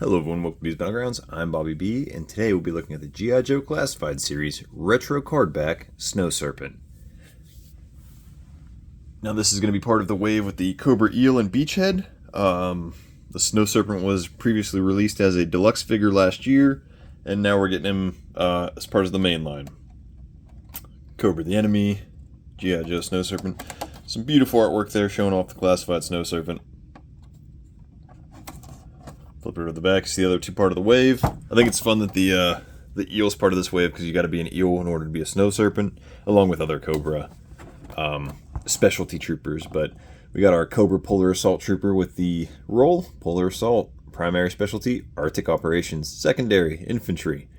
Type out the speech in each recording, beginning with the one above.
Hello everyone, welcome to These Battlegrounds. I'm Bobby B, and today we'll be looking at the GIJoe Classified Series Retro Cardback Snow Serpent. Now this is going to be part of the wave with the Cobra Eel and Beachhead. The Snow Serpent was previously released as a deluxe figure last year, and now we're getting him as part of the main line. Cobra the Enemy, GIJoe Snow Serpent. Some beautiful artwork there showing off the Classified Snow Serpent. Flip it to the back, see the other two part of the wave. I think it's fun that the eel's part of this wave because you got to be an eel in order to be a snow serpent, along with other Cobra specialty troopers. But we got our Cobra Polar Assault Trooper with the role, Polar Assault, primary specialty, Arctic Operations, secondary, infantry.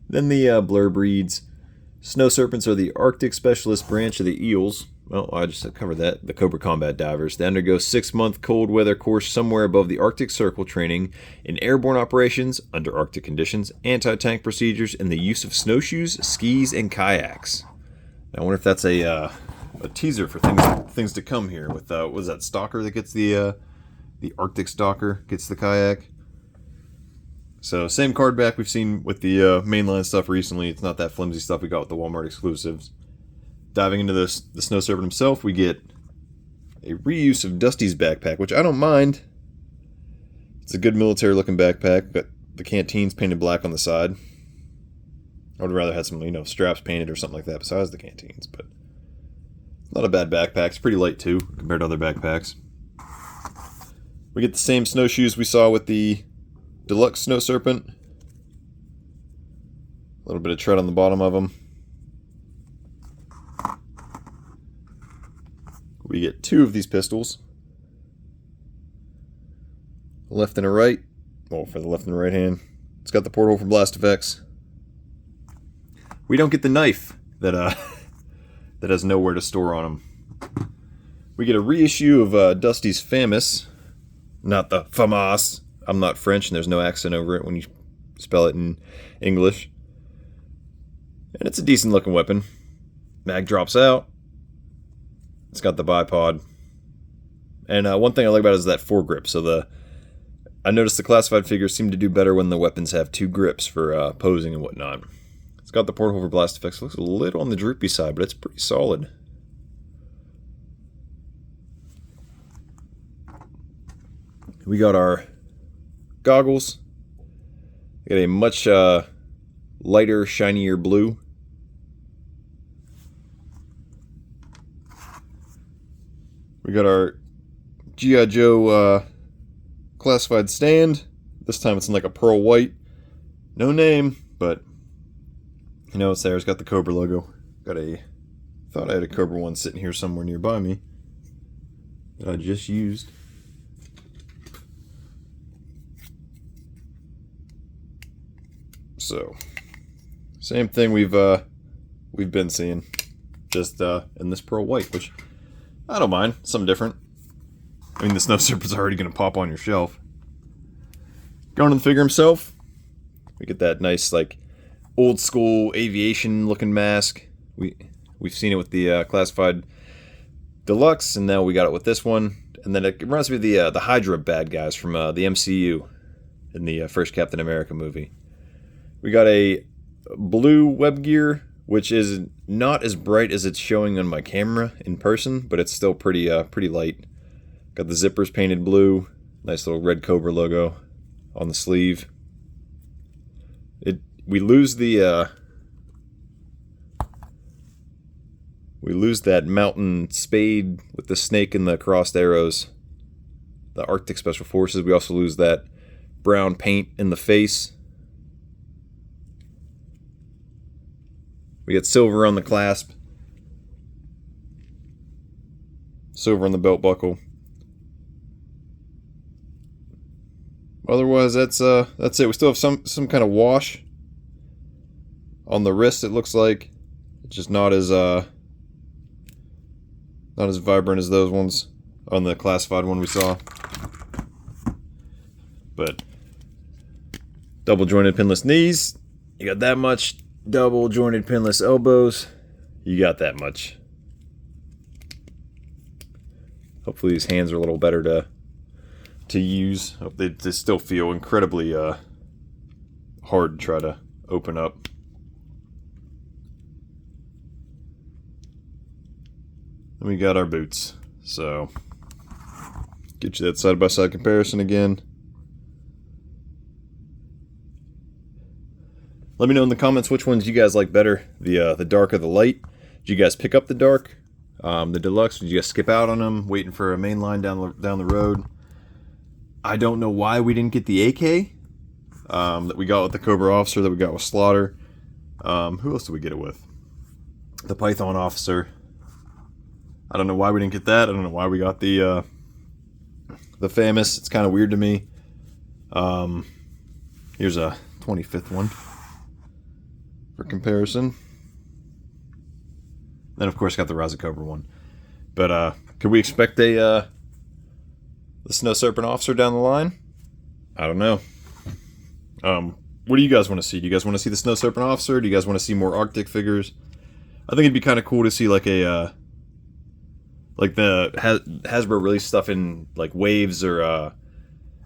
Then the blurb reads, Snow Serpents are the Arctic Specialist branch of the eels. Well, I just covered that. The Cobra Combat Divers. They undergo 6-month cold weather course somewhere above the Arctic Circle training in airborne operations, under Arctic conditions, anti-tank procedures, and the use of snowshoes, skis, and kayaks. Now, I wonder if that's a teaser for things to come here. With what was that Stalker that gets the Arctic Stalker gets the kayak? So same card back we've seen with the mainline stuff recently. It's not that flimsy stuff we got with the Walmart exclusives. Diving into the Snow Serpent himself, we get a reuse of Dusty's backpack, which I don't mind. It's a good military-looking backpack, but the canteens painted black on the side. I would rather have some, straps painted or something like that besides the canteens, but not a bad backpack. It's pretty light, too, compared to other backpacks. We get the same snowshoes we saw with the Deluxe Snow Serpent. A little bit of tread on the bottom of them. We get 2 of these pistols. A left and a right. Well, for the left and the right hand. It's got the porthole for blast effects. We don't get the knife that that has nowhere to store on them. We get a reissue of Dusty's Famous. Not the FAMAS. I'm not French and there's no accent over it when you spell it in English. And it's a decent looking weapon. Mag drops out. It's got the bipod. And one thing I like about it is that foregrip. So I noticed the classified figures seem to do better when the weapons have 2 grips for posing and whatnot. It's got the porthole for blast effects. It looks a little on the droopy side, but it's pretty solid. We got our goggles. We got a much lighter, shinier blue. We got our GIJoe classified stand. This time it's in like a pearl white. No name, but it's there. It's got the Cobra logo. Thought I had a Cobra one sitting here somewhere nearby me that I just used. So, same thing we've been seeing, just in this pearl white, which I don't mind. Something different. I mean, the Snow Serpent's already going to pop on your shelf. Going to the figure himself, we get that nice, old school aviation looking mask. We've seen it with the classified deluxe, and now we got it with this one. And then it reminds me of the Hydra bad guys from the MCU in the first Captain America movie. We got a blue web gear, which is not as bright as it's showing on my camera in person, but it's still pretty light. Got the zippers painted blue, nice little red Cobra logo on the sleeve. We lose that mountain spade with the snake and the crossed arrows. The Arctic Special Forces. We also lose that brown paint in the face. We get silver on the clasp. Silver on the belt buckle. Otherwise, that's it. We still have some kind of wash on the wrist. It looks like it's just not as vibrant as those ones on the classified one we saw. But double jointed pinless knees. You got that much. Double jointed pinless elbows. You got that much. Hopefully his hands are a little better to to use. They still feel incredibly hard to try to open up. And we got our boots. So get you that side-by-side comparison again. Let me know in the comments which ones you guys like better, the dark or the light. Did you guys pick up the dark, the deluxe? Did you guys skip out on them, waiting for a main line down the road? I don't know why we didn't get the AK that we got with the Cobra Officer, that we got with Slaughter. Who else did we get it with? The Python Officer. I don't know why we didn't get that. I don't know why we got the FAMAS. It's kind of weird to me. Here's a 25th one for comparison. Then of course got the Rise of Cobra one. But could we expect the Snow Serpent Officer down the line? I don't know. What do you guys want to see? Do you guys want to see the Snow Serpent Officer? Do you guys want to see more Arctic figures? I think it'd be kind of cool to see like a like the Hasbro release stuff in like waves, or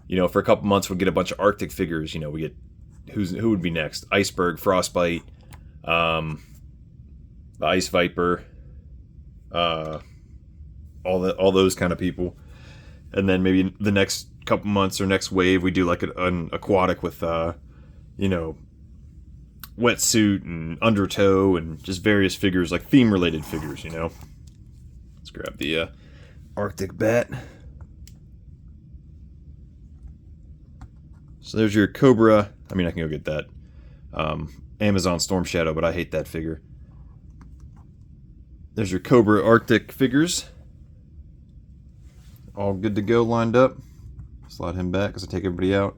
you know, for a couple months we'll get a bunch of Arctic figures. You know, we get who would be next? Iceberg, Frostbite, the Ice Viper, all those kind of people. And then maybe the next couple months or next wave we do like an aquatic with you know, wetsuit and undertow and just various figures, like theme related figures, you know. Let's grab the Arctic bat. So there's your Cobra. I mean, I can go get that Amazon Storm Shadow, but I hate that figure. There's your Cobra Arctic figures. All good to go, lined up. Slide him back as I take everybody out.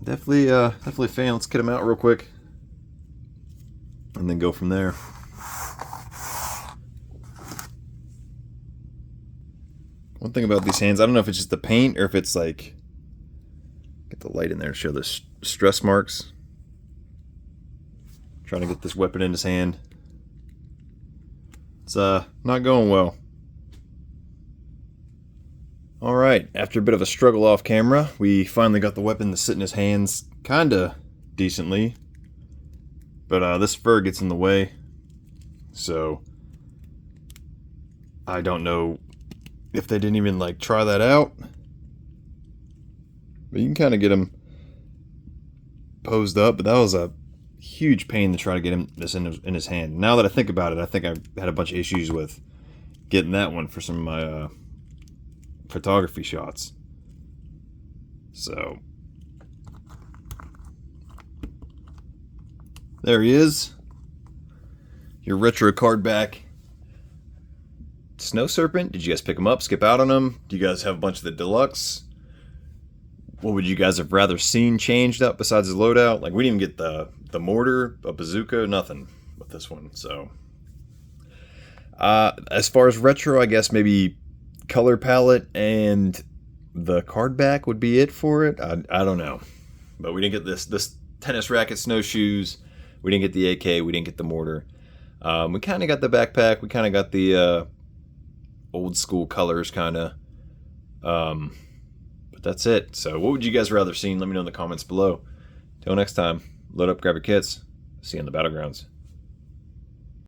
Definitely a fan. Let's get him out real quick, and then go from there. One thing about these hands, I don't know if it's just the paint or if it's like, get the light in there to show the stress marks. Trying to get this weapon in his hand. It's not going well. Alright, after a bit of a struggle off camera, we finally got the weapon to sit in his hands kinda decently. But this fur gets in the way. So I don't know if they didn't even like try that out. But you can kind of get him posed up, but that was a huge pain to try to get him this in his hand. Now that I think about it, I think I had a bunch of issues with getting that one for some of my photography shots. So there he is, your retro Cardback Snow Serpent. Did you guys pick him up, skip out on him? Do you guys have a bunch of the deluxe? What would you guys have rather seen changed up besides the loadout? Like, we didn't even get the mortar, a bazooka, nothing with this one. So as far as retro, I guess maybe color palette and the Cardback would be it for it. I don't know, but we didn't get this tennis racket snowshoes. We didn't get the AK. We didn't get the mortar. We kind of got the backpack. We kind of got the old school colors, kind of. But that's it. So what would you guys rather seen? Let me know in the comments below. Till next time, load up, grab your kits. See you in the battlegrounds.